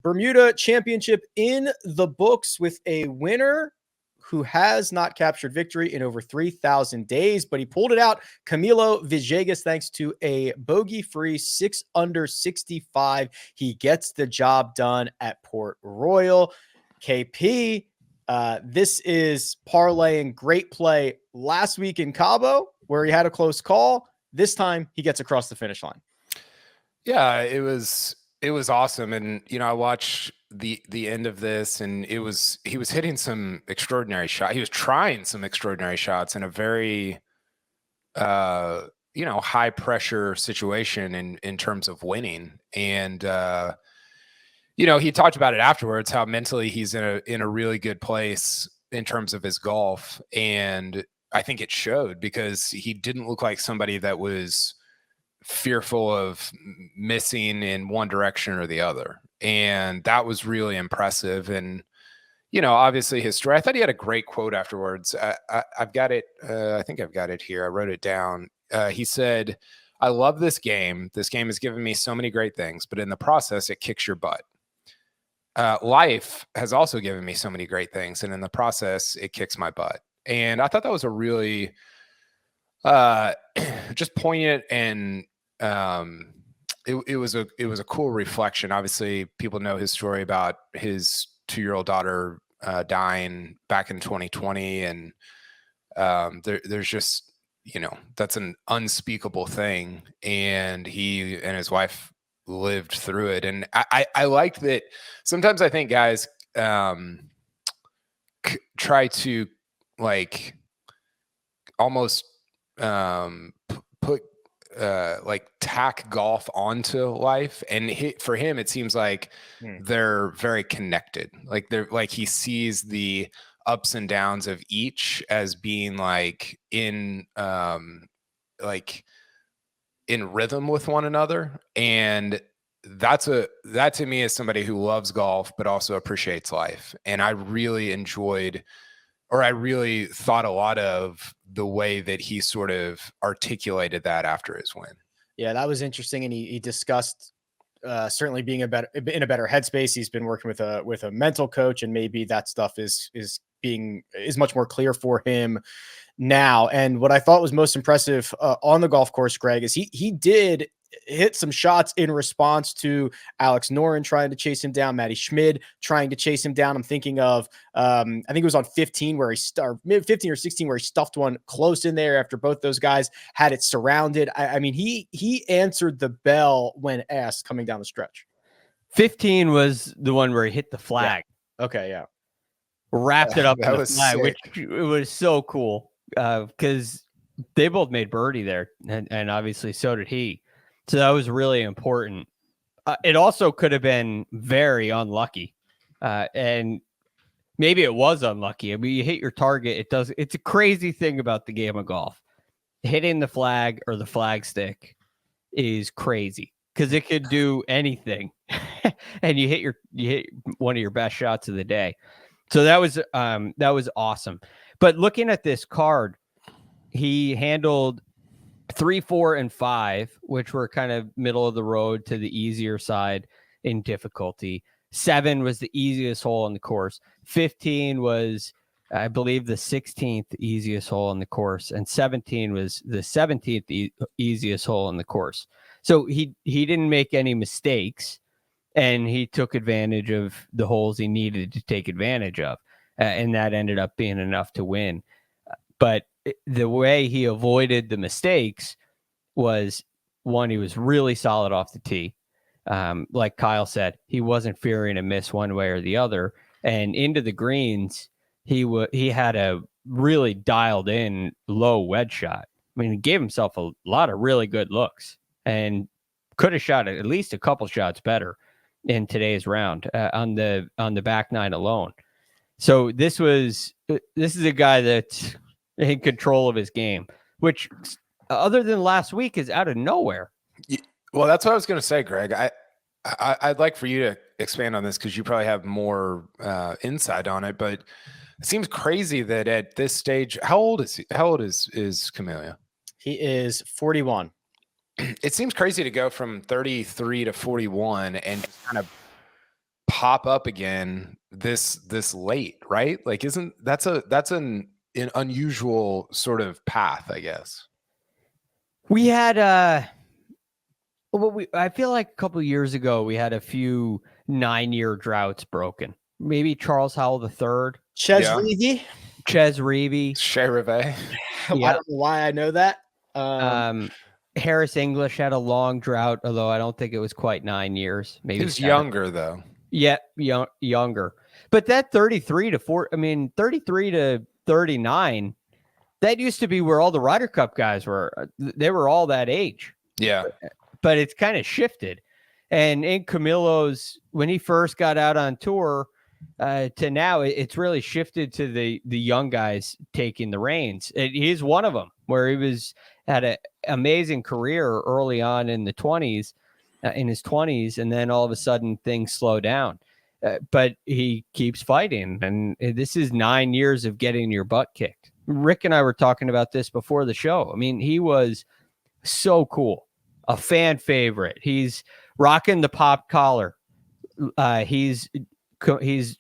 Bermuda Championship in the books with a winner who has not captured victory in over 3,000 days, but he pulled it out. Camilo Villegas, thanks to a bogey-free 6 under 65. He gets the job done at Port Royal. KP, this is parlaying great play last week in Cabo, where he had a close call. This time, he gets across the finish line. Yeah, it was awesome. And, I watched the end of this, and he was hitting some extraordinary shots. He was trying some extraordinary shots in a very, high pressure situation in terms of winning. And, he talked about it afterwards, how mentally he's in a really good place in terms of his golf. And I think it showed, because he didn't look like somebody that was fearful of missing in one direction or the other. And that was really impressive. And, obviously his story, I thought he had a great quote afterwards. I've got it. I think I've got it here. I wrote it down. He said, "I love this game. This game has given me so many great things, but in the process, it kicks your butt. Life has also given me so many great things, and in the process, it kicks my butt." And I thought that was a really just poignant, and it was a cool reflection. Obviously, people know his story about his 2-year-old daughter dying back in 2020, and there's just, that's an unspeakable thing, and he and his wife lived through it. And I like that. Sometimes I think guys try to almost put tack golf onto life, and for him it seems like they're very connected. He sees the ups and downs of each as being in rhythm with one another. And that to me is somebody who loves golf but also appreciates life. And I really thought a lot of the way that he sort of articulated that after his win. Yeah, that was interesting. And he discussed certainly being in a better headspace. He's been working with a mental coach, and maybe that stuff is much more clear for him now. And what I thought was most impressive on the golf course, Greg, is he did hit some shots in response to Alex Noren trying to chase him down, Matty Schmid trying to chase him down. I'm thinking of, I think it was on 15 where 15 or 16 where he stuffed one close in there after both those guys had it surrounded. I mean, he answered the bell when asked coming down the stretch. 15 was the one where he hit the flag. Yeah. Okay. Yeah. Wrapped it up in the flag, sick. which it was so cool because they both made birdie there, and obviously so did he. So that was really important. It also could have been very unlucky, and maybe it was unlucky. I mean, you hit your target. It's a crazy thing about the game of golf. Hitting the flag or the flag stick is crazy because it could do anything, and you hit one of your best shots of the day. So that was awesome. But looking at this card, he handled 3, 4, and 5, which were kind of middle of the road to the easier side in difficulty. 7 was the easiest hole on the course. 15 was, I believe, the 16th easiest hole on the course, and 17 was the 17th easiest hole on the course. So he didn't make any mistakes, and he took advantage of the holes he needed to take advantage of, and that ended up being enough to win. But the way he avoided the mistakes was, one, he was really solid off the tee. Like Kyle said, he wasn't fearing a miss one way or the other. And into the greens, he had a really dialed in low wedge shot. I mean, he gave himself a lot of really good looks and could have shot at least a couple shots better in today's round on the back nine alone. So this is a guy that's in control of his game, which, other than last week, is out of nowhere. Well, that's what I was going to say, Greg. I'd like for you to expand on this because you probably have more insight on it. But it seems crazy that at this stage, how old is he? How old is Camilo? He is 41. It seems crazy to go from 33 to 41 and just kind of pop up again this late, right? Like, isn't that's an unusual sort of path, I guess. We had I feel like a couple of years ago we had a few 9-year droughts broken. Maybe Charles Howell III, Ches Yeah. Reavie. Ches Reavie, Cherivet. I don't know why I know that. Harris English had a long drought, although I don't think it was quite 9 years. Maybe He was 7. younger though. Yeah, younger. But that 33 to 39, that used to be where all the Ryder Cup guys were. They were all that age. Yeah. But it's kind of shifted. And in Camilo's, when he first got out on tour to now, it's really shifted to the young guys taking the reins. He's one of them, where he had an amazing career early on in the 20s, in his 20s, and then all of a sudden things slow down. But he keeps fighting, and this is 9 years of getting your butt kicked. Rick and I were talking about this before the show. I mean, he was so cool, a fan favorite. He's rocking the pop collar. He's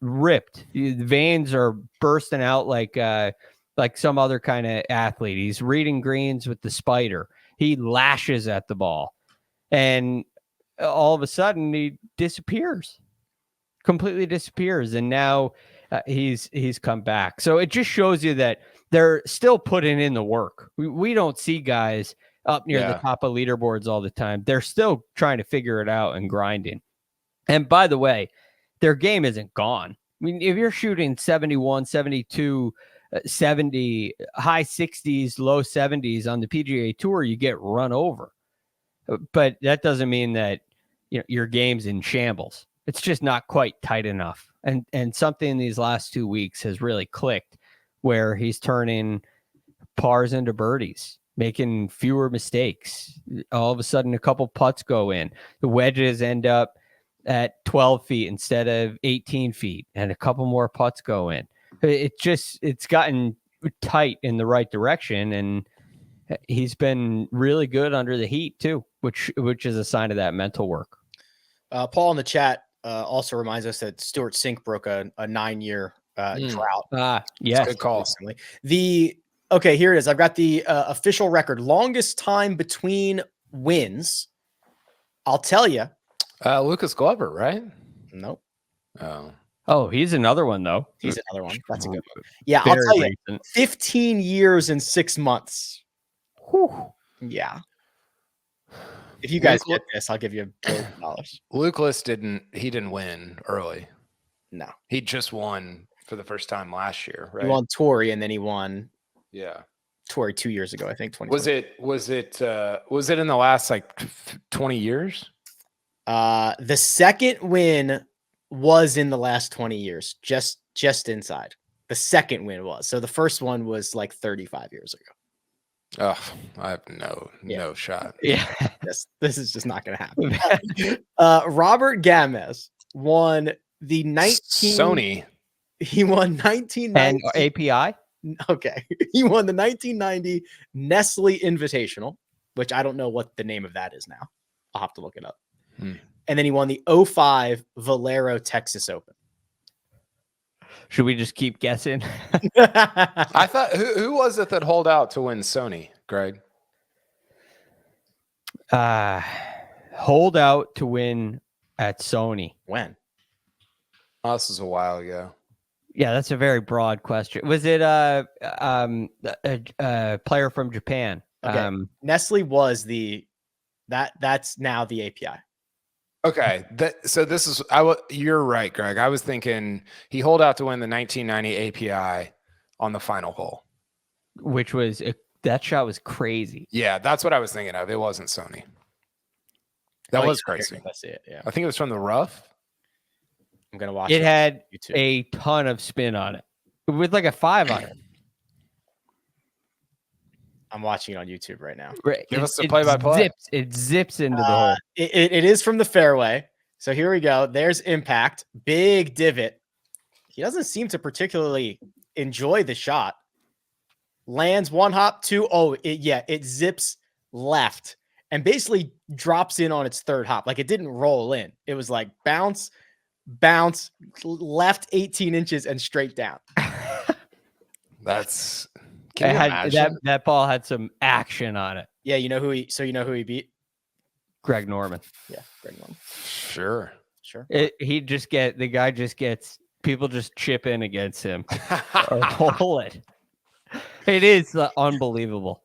ripped. The veins are bursting out like some other kind of athlete. He's reading greens with the spider. He lashes at the ball, and all of a sudden he completely disappears. And now he's come back. So it just shows you that they're still putting in the work. We don't see guys up near the top of leaderboards all the time. They're still trying to figure it out and grinding. And by the way, their game isn't gone. I mean, if you're shooting 71, 72, 70, high 60s, low 70s on the PGA Tour, you get run over. But that doesn't mean that your game's in shambles. It's just not quite tight enough. And something in these last 2 weeks has really clicked, where he's turning pars into birdies, making fewer mistakes. All of a sudden, a couple putts go in. The wedges end up at 12 feet instead of 18 feet, and a couple more putts go in. It's gotten tight in the right direction, and he's been really good under the heat too, which is a sign of that mental work. Paul in the chat also reminds us that Stuart Sink broke a 9-year drought. Yes, good call. Okay, here it is. I've got the official record. Longest time between wins. I'll tell you. Lucas Glover, right? Nope. Oh, he's another one, though. He's another one. That's a good one. Yeah, I'll tell you. 15 years and 6 months. Whew. Yeah. If you guys get this, I'll give you $1 billion. Lucas didn't win early. No. He just won for the first time last year, right? He won Torrey, and then he won Torrey 2 years ago, I think. Was it in the last 20 years? The second win was in the last 20 years, just inside. The second win was. So the first one was 35 years ago. Oh, I have no shot. Yeah. This is just not going to happen. Robert Gamez won the Sony. He won 1990 and API. Okay. He won the 1990 Nestle Invitational, which I don't know what the name of that is now. I'll have to look it up. And then he won the 05 Valero Texas Open. Should we just keep guessing? I thought who was it that holed out to win Sony, Greg? Hold out to win at Sony. When? Oh, this was a while ago. Yeah, that's a very broad question. Was it a player from Japan? Okay. Nestle was that's now the API. Okay, you're right, Greg. I was thinking he holed out to win the 1990 API on the final hole, which was that shot was crazy. Yeah, that's what I was thinking of. It wasn't Sony. That was crazy. That's it. Yeah, I think it was from the rough. I'm gonna watch. It had YouTube. A ton of spin on it, with a 5 on it. I'm watching it on YouTube right now. Give us the play-by-play. It zips into the hole. It is from the fairway. So here we go. There's impact. Big divot. He doesn't seem to particularly enjoy the shot. Lands one hop, two. Oh, it zips left and basically drops in on its third hop. It didn't roll in. It was bounce, bounce, left 18 inches and straight down. That's can you imagine? That ball had some action on it. Yeah, you know who he beat? Greg Norman. Yeah, Greg Norman. Sure. The guy just gets people just chip in against him or pull it. It is unbelievable.